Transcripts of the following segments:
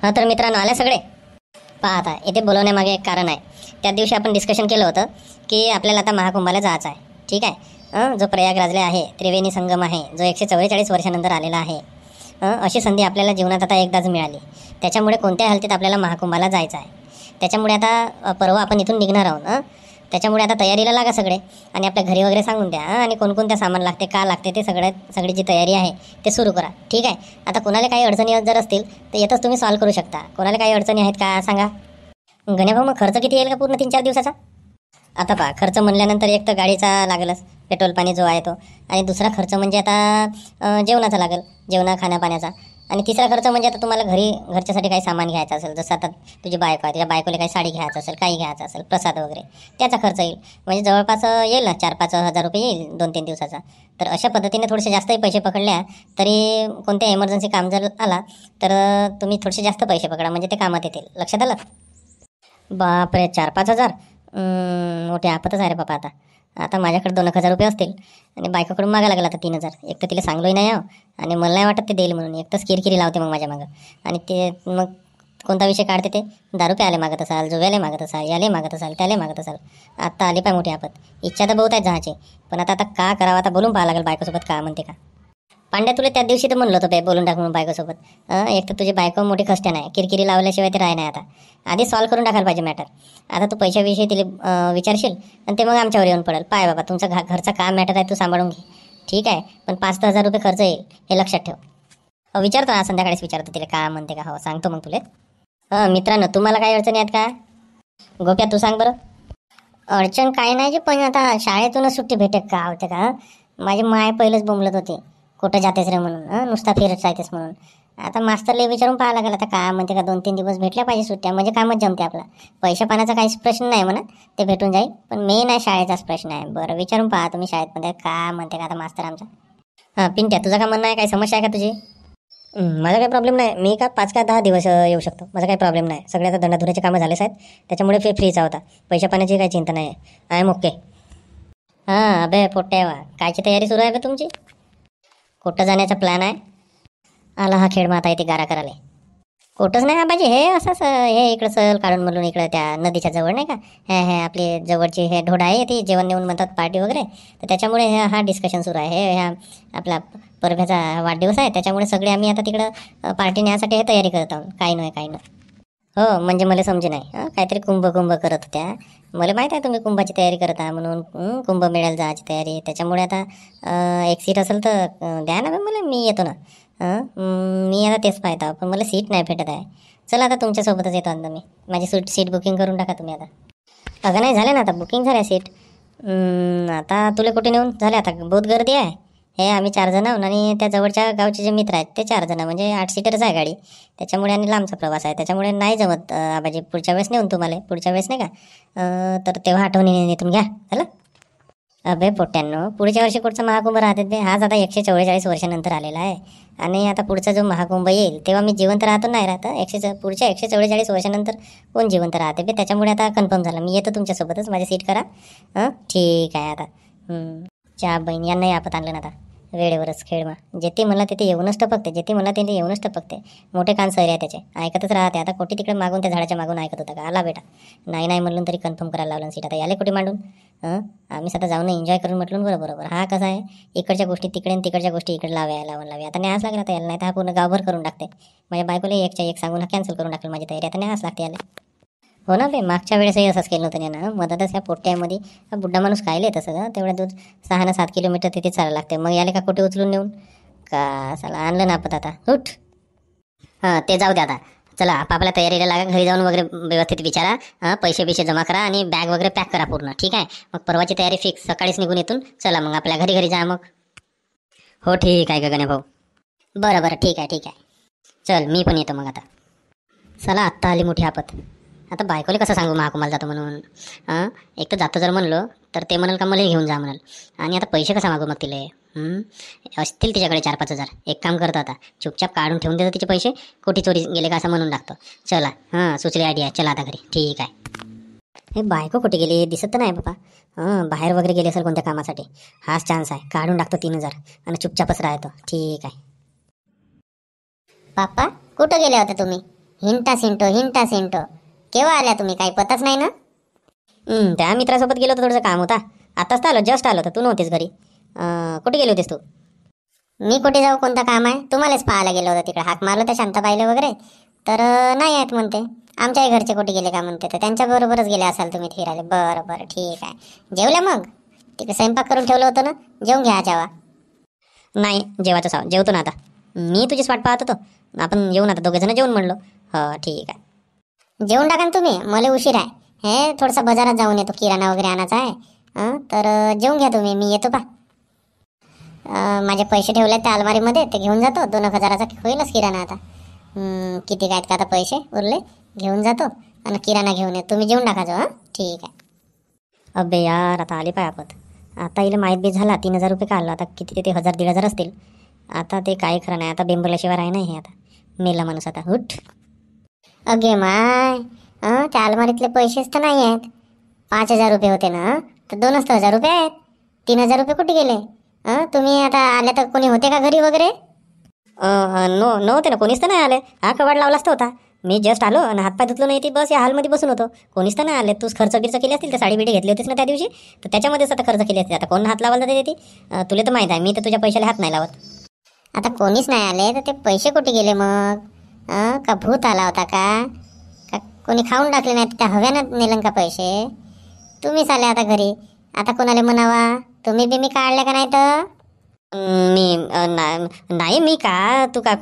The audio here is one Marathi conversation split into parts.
हां तर मित्रांनो आल्या सगळे. पहा आता इथे बोलवण्यामागे एक कारण आहे. त्या दिवशी आपण डिस्कशन केलं होतं की आपल्याला आता महाकुंभाला जायचं आहे. ठीक आहे. जो प्रयागराजला आहे, त्रिवेणी संगम आहे, जो 144 वर्षानंतर आलेला आहे. अशी संधी आपल्याला जीवनात आता एकदाच मिळाली. त्याच्यामुळे कोणत्याही हालतीत आपल्याला महाकुंभाला जायचं आहे. त्याच्यामुळे आता परवा आपण इथून निघणार आहोत. त्याच्यामुळे आता तयारीला लागा सगळे आणि आपल्या घरी वगैरे सांगून द्या आणि कोणकोणत्या सामान लागते, का लागते ते सगळी जी तयारी आहे ते सुरू करा. ठीक आहे. आता कोणाला काही अडचणी जर असतील तर येतच तुम्ही सॉल्व्ह करू शकता. कोणाला काही अडचणी आहेत का सांगा. गणेभाऊ मग खर्च किती येईल का पूर्ण 3-4 दिवसाचा? आता पहा, खर्च म्हणल्यानंतर एक तर गाडीचा लागेलच, पेट्रोल पाणी जो आहे तो, आणि दुसरा खर्च म्हणजे आता जेवणाचा लागेल, जेवणा खाण्यापाण्याचा. आणि तिसरा खर्च म्हणजे आता तुम्हाला घरच्यासाठी काही सामान घ्यायचं असेल, जसं आता तुझी बायको आहे, तुझ्या बायकोला काही साडी घ्यायचं असेल, काही घ्यायचं असेल, प्रसाद वगैरे, त्याचा खर्च येईल. म्हणजे जवळपास येईल ना 4-5 हजार रुपये येईल 2-3 दिवसाचा. तर अशा पद्धतीने थोडेसे जास्तही पैसे पकडल्या तरी कोणत्या इमर्जन्सी काम जर आला तर तुम्ही थोडेसे जास्त पैसे पकडा, म्हणजे ते कामात येतील. लक्षात आलं? बापरे, 4-5 हजार मोठी आपतच आहे रे बाबा. आता माझ्याकडे 2,000 रुपये असतील आणि बायकोकडून मागा लागला आता 3,000. एक तर तिला सांगलोही नाही आणि मला नाही वाटत ते देईल म्हणून. एक तर किरकिरी लावते मग माझ्या मागं. आणि ते मग कोणता विषय काढते ते, दारू प्यायला मागत असाल, जुव्याले मागत असाल, याले मागत असाल, त्याले मागत असाल. आता आली पाय मोठी आपत. इच्छा तर बहुत आहेत जायची, पण आता का करावं, आता बोलून पाहावं लागेल बायकोसोबत का म्हणते का. पांड्या, तुला त्या दिवशी तर म्हणलं होतं बे बोलून टाक म्हणून बायकोसोबत. एक तर तुझी बायको मोठी खस्त्या नाही, किरकिरी लावल्याशिवाय ते राह नाही. आता आधी सॉल्व्ह करून टाकायला पाहिजे मॅटर. आता तू पैशाविषयी तिला विचारशील आणि ते मग आमच्यावर येऊन पडेल. पाय बाबा, तुमचा घरचा काम मॅटर आहे, तू सांभाळून घे. ठीक आहे, पण 5-10 हजार रुपये खर्च येईल हे लक्षात ठेव. विचारतो ना, संध्याकाळीच विचारतो तिला का म्हणते का. हो सांगतो मग तुला. मित्रांनो, तुम्हाला काही अडचणी आहेत का? गोप्या तू सांग बरं. अडचण काही नाही जी, पण आता शाळेतूनच सुट्टी भेटे का होते का. माझी माय पहिलेच बोंबलत होती, कुठं जातेस रे म्हणून, नुसता फिरत जायतेस म्हणून. आता मास्तरला विचारून पाहावं लागेल आता का म्हणते का. 2-3 दिवस भेटल्या पाहिजे सुट्ट्या, म्हणजे कामच जमते आपला. पैशा पाण्याचा काहीच प्रश्न नाही म्हणा, ते भेटून जाईल. पण मेन आहे शाळेचाच प्रश्न आहे. बरं विचारून पहा तुम्ही शाळेत का म्हणते का आता मास्तर आमचा. हां पिंट्या, तुझं काय म्हणणं आहे, काही समस्या आहे का तुझी? माझा काही प्रॉब्लेम नाही. मी का 5 का 10 दिवस येऊ शकतो, माझा काही प्रॉब्लेम नाही. सगळे आता दंडाधुऱ्याचे कामं झालेच आहेत, त्याच्यामुळे फ्रीचा होता. पैशा पाण्याची काही चिंता नाही आहे. ओके. हां अबे पोट्ट्या, कायची तयारी सुरू आहे बे तुमची? कुठं जाण्याचा प्लॅन आहे? आला हा खेळ माता येते गारा करायला. कुठंच नाही आबाजी, हे असंच हे इकडं सहल काढून म्हणून इकडं त्या नदीच्या जवळ नाही का, हे आपली जवळची हे ढोडा आहे, ती जेवण नेऊन म्हणतात पार्टी वगैरे. तर त्याच्यामुळे हा डिस्कशन सुरू आहे. ह्या आपला परभ्याचा वाढदिवस आहे, त्याच्यामुळे सगळे आम्ही आता तिकडं पार्टी नेण्यासाठी हे तयारी करत आहोत. काही नाही. हो म्हणजे मला समजे नाही. काहीतरी कुंभ करत होत्या. मला माहीत आहे तुम्ही कुंभाची तयारी करत आहात म्हणून. कुंभ मिळायला जायची तयारी. त्याच्यामुळे आता एक सीट असेल तर द्या ना मला, मी येतो ना. मी आता तेच पाहतो, पण मला सीट नाही भेटत आहे. चला आता तुमच्यासोबतच येतो आता मी. माझी सीट बुकिंग करून टाका तुम्ही आता. अगं नाही झालं ना, आता बुकिंग झाल्या सीट. आता तुला कुठे नेऊन झाले, आता बहुत गर्दी आहे. हे आम्ही 4 जण आहोत आणि त्या जवळच्या गावचे जे मित्र आहेत ते 4 जण, म्हणजे 8 सीटरच आहे गाडी. त्याच्यामुळे आणि लांबचा प्रवास आहे, त्याच्यामुळे नाही जमत आबाजी. पुढच्या वेळेस नेऊन तुम्हाला, पुढच्या वेळेस नाही का, तर तेव्हा आठवणी इथून घ्या. झालं? अबे पोट्ट्यांनो, पुढच्या वर्षी कुठचा महाकुंभ राहते ते? हाच आता 144 वर्षानंतर आलेला आहे. आणि आता पुढचा जो महाकुंभ येईल तेव्हा मी जिवंत राहतो नाही राहत. पुढच्या 144 वर्षानंतर कोण जिवंत राहते बे. त्याच्यामुळे आता कन्फर्म झालं, मी येतो तुमच्यासोबतच. माझी सीट करा. ठीक आहे आता. च्या बहीण यांनाही आपत आणलं ना आता. वेळेवरच खेळ जेथे मला तिथे येऊनच टपकते, जेथे मला तिथे येऊनच टपकते. मोठे कान सैर आहे त्याचे, ऐकतच राहते. आता कोटी तिकडे मागून त्या झाडाच्या मागून ऐकत होता का. आला बेटा, नाही म्हणून तरी कन्फर्म करायला लावलं सीट. आता याले कुठे मांडून आम्ही स्वतः जाऊन एन्जॉय करून म्हटलं बरोबर. हा कसा आहे, इकडच्या गोष्टी तिकडे आणि तिकडच्या गोष्टी इकडे लावे. आता न्यास लागला आता याला, नाही तर हा पूर्ण गावभर करून टाकते. माझ्या बायकोला एकच्या एक सांगून कॅन्सल करून टाकलं माझी तयारी. आता न्यास लागते याला. हो ना बे, मागच्या वेळेसही असंच केलं होतं ना. मधातच ह्या पोट्ट्यामध्ये हा बुड्ढा माणूस खायला तसं. तेवढ्या दूर 6-7 किलोमीटर तिथे चालायला लागते. मग याले का कुठे उचलून नेऊन का साला आणलं ना आपत आता. उठ. ते जाऊ द्या आता. चला आपापल्या तयारीला लागा. घरी जाऊन वगैरे व्यवस्थित विचारा. पैसे जमा करा आणि बॅग वगैरे पॅक करा पूर्ण. ठीक आहे, मग परवाची तयारी फिक्स. सकाळीच निघून येतून चला मग आपल्या घरी जा मग. हो ठीक आहे गगने भाऊ. बरं ठीक आहे. चल मी पण येतो मग आता. चला आत्ता आली मोठी आपत. आता बायकोले कसं सांगू महाकुंभाला जातो म्हणून. एक तर जातो जर म्हणलो तर ते म्हणाल का मला घेऊन जा म्हणाल. आणि आता पैसे कसा मागू मग तिले. असतील तिच्याकडे 4-5 हजार. एक काम करतो आता, चुपचाप काढून ठेवून देतो तिचे पैसे. कोठी चोरी गेले का असं म्हणून टाकतो. चला सुचली आयडिया. चला आता घरी. ठीक आहे. हे बायको कुठे गेली दिसत तर नाही बाबा. बाहेर वगैरे गेली असेल कोणत्या कामासाठी. हाच चान्स आहे, काढून टाकतो 3,000 आणि चुपचापच राहतो. ठीक आहे. पापा कुठं गेले होते तुम्ही? हिंटा सिंटो केव्हा आल्या तुम्ही? काही पताच नाही ना? त्या मित्रासोबत गेलो होतो, थोडंसं काम होता. आताच तर आलो, जस्ट आलो. तर तू नव्हतीस घरी. कुठे गेली होतीस तू? मी कुठे जाऊ? कोणतं काम आहे? तुम्हालाच पाहायला गेलो होतं तिकडे. हाक मारलं त्या शांताबाईला वगैरे, तर नाही आहेत म्हणते. आमच्याही घरचे कुठे गेले का म्हणते, तर त्यांच्याबरोबरच गेले असाल तुम्ही फिरायला. बरं ठीक आहे. जेवल्या मग? तिकडे स्वयंपाक करून ठेवलं होतं ना, जेवून घ्या जेवा. नाही, जेवायचं साव, जेवतो ना आता. मी तुझीच वाट पाहत होतो. आपण येऊन आता दोघे जण जेवण म्हणलो. हो ठीक आहे. जेवून टाका ना तुम्ही, मला उशीर आहे. हे थोडंसं बाजारात जाऊन येतो, किराणा वगैरे आणायचा आहे. तर जेवून घ्या तुम्ही, मी येतो पा. माझे पैसे ठेवले त्या अलमारीमध्ये, ते घेऊन जातो. 2,000 होईलच किराणा आता. किती काय का आता पैसे उरले, घेऊन जातो आणि किराणा घेऊन येतो. तुम्ही जेवून टाका जो. ठीक आहे. अबे यार, आता आली पाय आपत. आता इला माहीत बी झाला 3,000 रुपये काढला. आता किती ते 1,000-1,500 असतील. आता ते काही खरं नाही. आता बेंबरल्याशिवाय राही नाही हे. आता मेला माणूस आता. उठ. अगे माय, त्या अलमारीतले पैसेच तर नाही आहेत. 5,000 रुपये होते ना, तर 2,000 रुपये आहेत. 3,000 रुपये कुठे गेले? तुम्ही आता आल्या तर कोणी होते का घरी वगैरे? नव्हते ना, कोणीच तर नाही आले. हा कवाड लावलाच तर होता. मी जस्ट आलो आणि हातपाय धुतलो नाही, ती बस या हॉलमध्ये बसून होतो. कोणीच तर नाही आले. तूच खर्च बिर्च केले असतील, तर साडी बिडी घेतली होतीस ना त्या दिवशी, तर त्याच्यामध्येच आता खर्च केले असतील. आता कोण हात लावायला देते ती? तुला तर माहीत आहे, मी तर तुझ्या पैशाला हात नाही लावत. आता कोणीच नाही आले, तर ते पैसे कुठे गेले मग? का भूत आला होता का कोणी खाऊन टाकले नाही, त्या हव्यानं नेलं का पैसे? तुम्हीच आले आता घरी. आता कोणाला म्हणावा? तुम्ही बी मी काढल्या का नाही तर? नाही मी का, तू का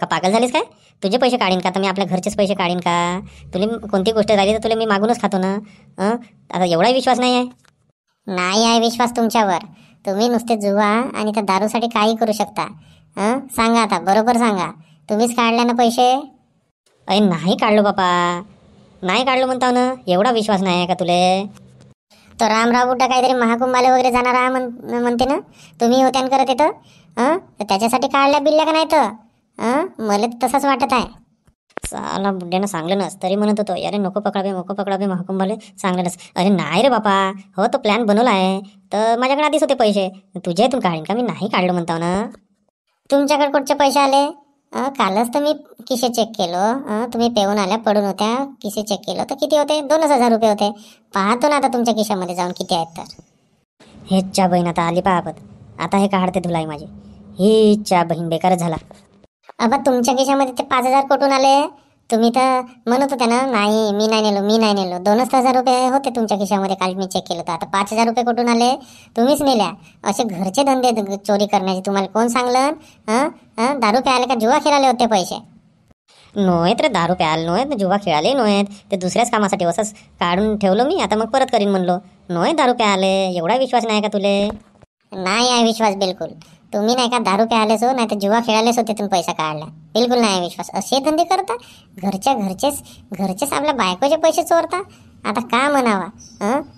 पागल झालीस काय? तुझे पैसे काढीन का? तर मी आपल्या घरचेच पैसे काढीन का? तुला कोणती गोष्ट झाली तर तुला मी मागूनच खातो ना. आता एवढाही विश्वास नाही आहे? नाही आहे विश्वास तुमच्यावर. तुम्ही नुसते जुवा आणि त्या दारूसाठी काही करू शकता. सांगा आता, बरोबर सांगा. तुम्हीच काढल्या ना पैसे? अरे नाही काढलो बापा, नाही काढलो म्हणताव ना. एवढा विश्वास नाही आहे का तुले? तो रामराव बुड्डा काहीतरी महाकुंभाला वगैरे जाणार आहे म्हणते ना, तुम्ही होत्यान करत येतं. तर त्याच्यासाठी काढल्या बिल्ल्या का नाही तर? मला तसंच वाटत आहे. साला बुड्ड्यानं सांगलं नस तरी म्हणत होतो, अरे नको पकडावे महाकुंभाले. सांगलं नस. अरे नाही रे बापा, हो तो प्लॅन बनवला आहे. तर माझ्याकडे आधीच होते पैसे. तुझ्या इथून काढीन का? मी नाही काढलो म्हणताव ना. तुमच्याकडे कुठचे पैसे आले? कालच तर मी किशे चेक केलो. तुम्ही पेऊन आल्या, पडून होत्या. किशे चेक केलं तर किती होते? 2,000 रुपये होते. पाहतो ना आता तुमच्या खिशामध्ये जाऊन किती आहेत तर. हेच्या बहीण आता आली पाहत. आता हे काढते धुलाई माझी. हिच्या बहीण बेकारच झाला. अबा तुमच्या खिशामध्ये ते 5,000 कुठून आले? तुम्ही तर म्हणत होते ना, नाही मी नाही नेलो. 2,000 रुपये होते तुमच्या खिशामध्ये, काल मी चेक केलं तर. आता 5,000 रुपये कुठून आले? तुम्हीच नेल्या. असे घरचे धंदे चोरी करण्याचे तुम्हाला कोण सांगलं? दारू प्यायला का जुवा खेळाले होते पैसे? नोहेत रे, दारू प्यायला नोहेत, जुवा खेळाले नोहेत. ते दुसऱ्याच कामासाठी असंच काढून ठेवलं मी. आता मग परत करीन म्हणलो. नोहे दारू प्यायले. एवढा विश्वास नाही का तुले? नाही आहे विश्वास बिलकुल. तुम्ही नाही का दारू प्यायलेच हो, नाही तर जुवा खेळालेच होते, तुम्ही पैसा काढला. बिलकुल नाही विश्वास. असे धंदे करता? घरचेच आपल्या बायकोचे पैसे चोरता. आता का म्हणावा?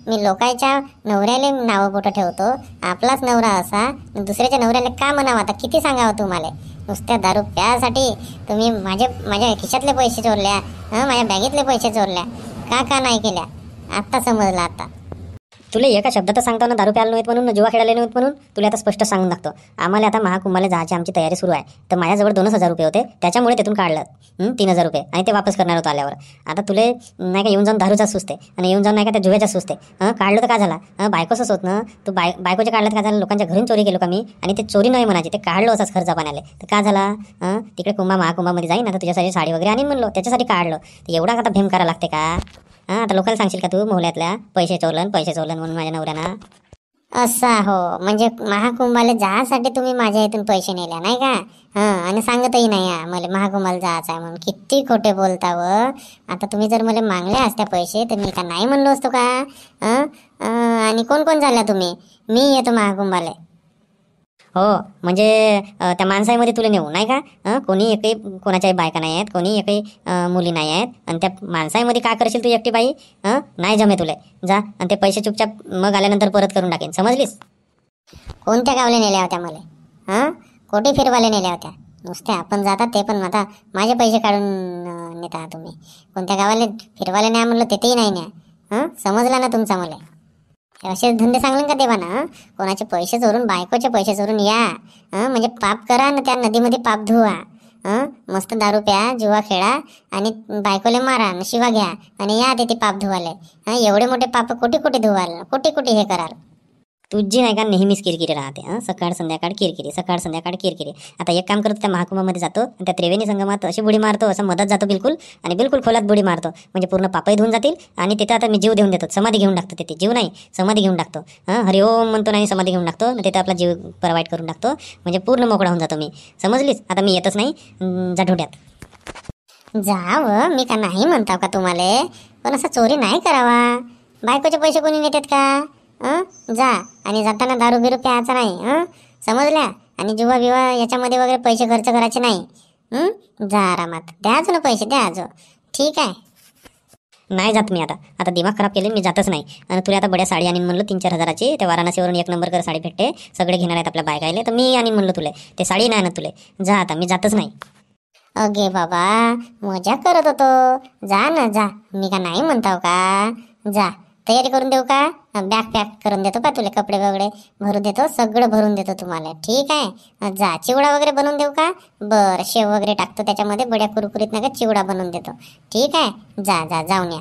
मी लोकांच्या नवऱ्याले नावं बोटं ठेवतो, आपलाच नवरा असा दुसऱ्याच्या नवऱ्याला का म्हणावा? आता किती सांगावं तुम्हाला? नुसत्या दारू प्यासाठी तुम्ही माझ्या खिशातले पैसे चोरल्या, माझ्या बॅगेतले पैसे चोरल्या. का नाही केल्या? आत्ता समजलं. आता तुला एका शब्दातच सांगतो ना, दारू प्यायला नव्हत म्हणून, जुवा खेळायला नव्हत म्हणून. तुला आता स्पष्ट सांगून टाकतो. आम्हाला आता महाकुंभाला जायची आमची तयारी सुरू आहे. तर माझ्याजवळ 2,000 रुपये होते, त्याच्यामुळे तिथून काढलं 3,000 रुपये, आणि ते वापस करणार होतो आल्यावर. आता तुले नाही का येऊन जाऊन दारूचा सुचते, आणि येऊन जाऊन नाही का त्या जुव्याचा सुचते. काढलं तर का झाला? बायकोच होत ना. तू बायकोच्या काढलं का झालं? लोकांच्या घरून चोरी केलो का मी? आणि ते चोरी नाही म्हणायचे, ते काढलो असंच खर्च पाण्याले. तर का झाला? तिकडे महाकुंभामध्ये जाईन आता, तुझ्यासाठी साडी वगैरे आणीन म्हणलो, त्याच्यासाठी काढलं. तर एवढा आता भेम करा लागते का? आता लोकांना सांगशील का तू मोहल्यातल्या पैसे चोरलं म्हणून माझ्या नवऱ्यानं? असा हो, म्हणजे महाकुंभाला जायसाठी तुम्ही माझ्या इथून पैसे नेल्या नाही का? आणि सांगतही नाही मला महाकुंभाला जायचं आहे म्हणून. किती खोटे बोलता व. आता तुम्ही जर मला मागले असत्या पैसे तर मी का नाही म्हणलो असतो का? आणि कोण झाल्या तुम्ही? मी येतो महाकुंभाला. हो, म्हणजे त्या माणसाईमध्ये तुला नेऊ नाही का? कोणी एकही कोणाच्याही बायका नाही आहेत, कोणी एकही मुली नाही आहेत, आणि त्या माणसाईमध्ये काय करशील तू एकटी बाई? नाही जमे तुले. जा आणि ते पैसे चुपचाप मग आल्यानंतर परत करून टाकेन, समजलीस? कोणत्या गावले नेल्या होत्या मला? कोठे फिरवाले नेल्या होत्या? नुसते आपण जातात ते पण आता माझे पैसे काढून नेता तुम्ही. कोणत्या गावाला फिरवाले नाही म्हणलं तेही नाही न्या. समजला ना तुमचा मला? असे धंदे सांगले का देवा ना? कोणाचे पैसे चोरून, बायकोचे पैसे चोरून या, म्हणजे पाप करा ना, त्या नदीमध्ये पाप धुवा. मस्त दारू प्या, जुवा खेळा आणि बायकोले मारा आणि शिवा घ्या आणि या ते पाप धुवाले. एवढे मोठे पाप कोटी कोटी धुवाल, कोटी कोटी हे कराल. तुझी नाही का नेहमीच किरकिरी राहते. सकाळ संध्याकाळ किरकिरी, सकाळ संध्याकाळ किरकिरी. आता एक काम करतो, त्या महाकुंभामध्ये जातो आणि त्या त्रिवेणी संगमात अशी बुडी मारतो, असं मधात जातो बिलकुल आणि बिलकुल खोलात बुडी मारतो. म्हणजे पूर्ण पापही धुवून जातील आणि तिथं आता मी जीव देऊन देतो, समाधी घेऊन टाकतो. तिथे जीव नाही, समाधी घेऊन टाकतो. हरिओम म्हणतो नाही, समाधी घेऊन टाकतो. तिथं आपला जीव परवाईट करून टाकतो. म्हणजे पूर्ण मोकळा होऊन जातो मी. समजलीच? आता मी येतच नाही जा ढोट्यात. जाव, मी का नाही म्हणताव का तुम्हाला, पण असं चोरी नाही करावा. बायकोचे पैसे कोणी नेतात का? जा आणि जाताना दारू बिरू प्यायचा नाही. समजल्या? आणि जुवा बिवा याच्यामध्ये वगैरे पैसे खर्च करायचे नाही. जा आरामात. द्या ना पैसे, द्या जो. ठीक आहे. नाही जात मी आता दिमाग खराब केले, मी जातच नाही. आणि तुला आता बड्या साडी आणीन म्हणलं 3-4 हजाराची. त्या वाराणसीवरून 1 नंबर कर साडी भेटते, सगळे घेणार आहेत आपल्या बायकायले. तर मी आणीन म्हणलं तुला, ते साडी नाही ना तुले. जा आता, मी जातच नाही. अगे बाबा, मजा करत होतो. जा ना जा, मी का नाही म्हणताव का. जा, तयारी करून देऊ का? बॅग पॅक करून देतो का तुला, कपडे वगैरे भरून देतो, सगळं भरून देतो तुम्हाला. ठीक आहे. जा, चिवडा वगैरे बनवून देऊ का? बरं, शेव वगैरे टाकतो त्याच्यामध्ये, बड्या कुरकुरीत नका चिवडा बनवून देतो. ठीक आहे. जा जा, जाऊन या.